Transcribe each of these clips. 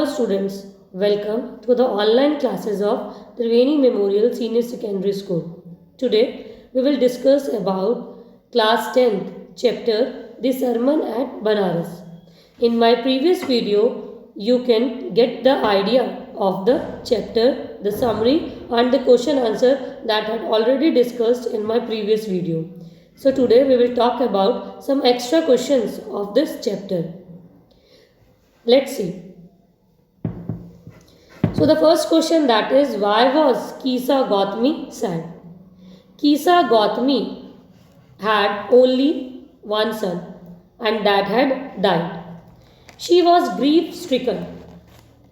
Students, welcome to the online classes of Triveni Memorial Senior Secondary School. Today we will discuss about Class 10th chapter The Sermon at Benares. In my previous video, you can get the idea of the chapter, the summary and the question answer that I had already discussed in my previous video. So today we will talk about some extra questions of this chapter. Let's see. So the first question, that is, why was Kisa Gautami sad? Kisa Gautami had only one son and that had died. She was grief stricken.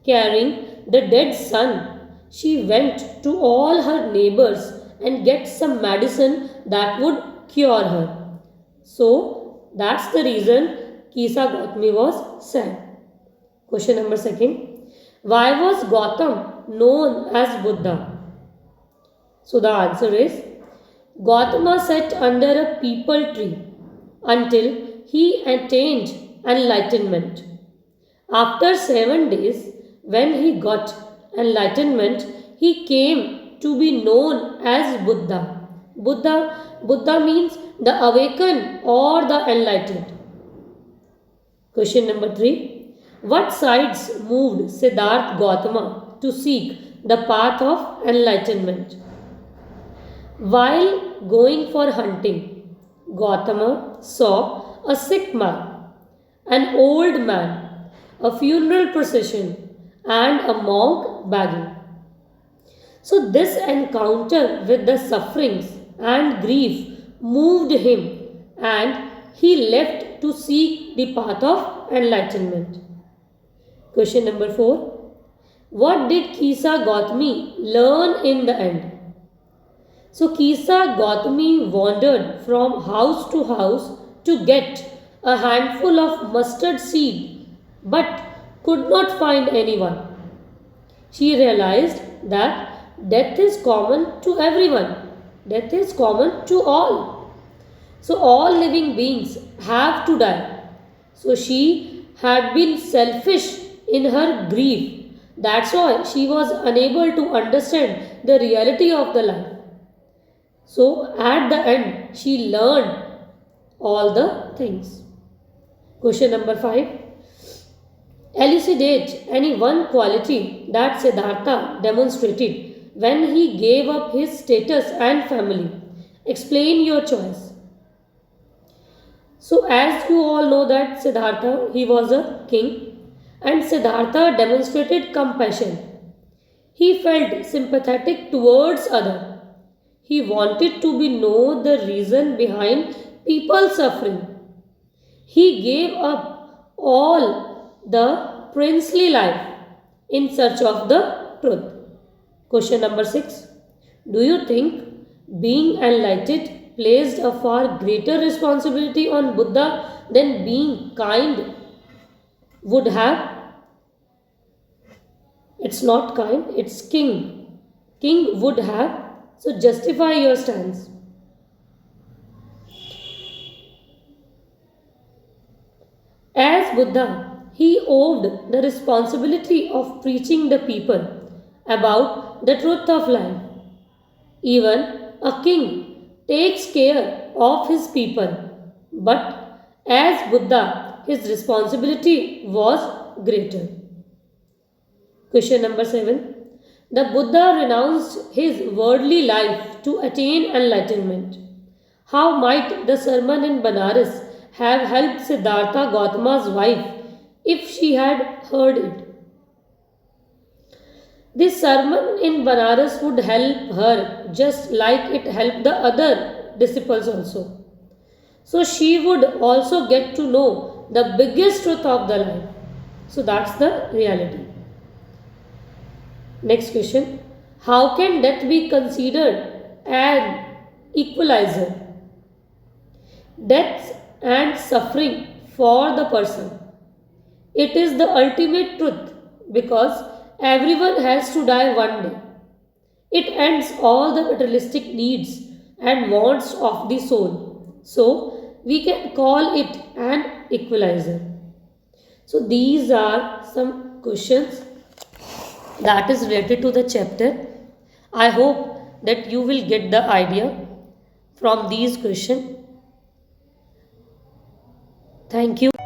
Carrying the dead son, she went to all her neighbors and get some medicine that would cure her. So that's the reason Kisa Gautami was sad. Question number second. Why was Gautam known as Buddha? So the answer is, Gautama sat under a peepal tree until he attained enlightenment. After 7 days, when he got enlightenment, he came to be known as Buddha. Buddha means the awakened or the enlightened. Question number 3. What sides moved Siddharth Gautama to seek the path of enlightenment? While going for hunting, Gautama saw a sick man, an old man, a funeral procession, and a monk begging. So this encounter with the sufferings and grief moved him, and he left to seek the path of enlightenment. Question number 4. What did Kisa Gautami learn in the end? So Kisa Gautami wandered from house to house to get a handful of mustard seed but could not find anyone. She realized that death is common to everyone. Death is common to all. So all living beings have to die. So she had been selfish in her grief. That's why she was unable to understand the reality of the life. So at the end, she learned all the things. Question number 5. Elucidate any one quality that Siddhartha demonstrated when he gave up his status and family. Explain your choice. So as you all know that Siddhartha, he was a king. And Siddhartha demonstrated compassion. He felt sympathetic towards others. He wanted to know the reason behind people suffering. He gave up all the princely life in search of the truth. Question number 6. Do you think being enlightened placed a far greater responsibility on Buddha than being kind would have? It's not kind, it's king. King would have. So justify your stance. As Buddha, he owed the responsibility of preaching the people about the truth of life. Even a king takes care of his people, but as Buddha, his responsibility was greater. Question number 7. The Buddha renounced his worldly life to attain enlightenment. How might the sermon in Benares have helped Siddhartha Gautama's wife if she had heard it? This sermon in Benares would help her just like it helped the other disciples also. So she would also get to know the biggest truth of the life. So that's the reality. Next question. How can death be considered an equalizer? Death and suffering for the person. It is the ultimate truth because everyone has to die one day. It ends all the materialistic needs and wants of the soul. So we can call it an equalizer. So these are some questions that is related to the chapter. I hope that you will get the idea from these questions. Thank you.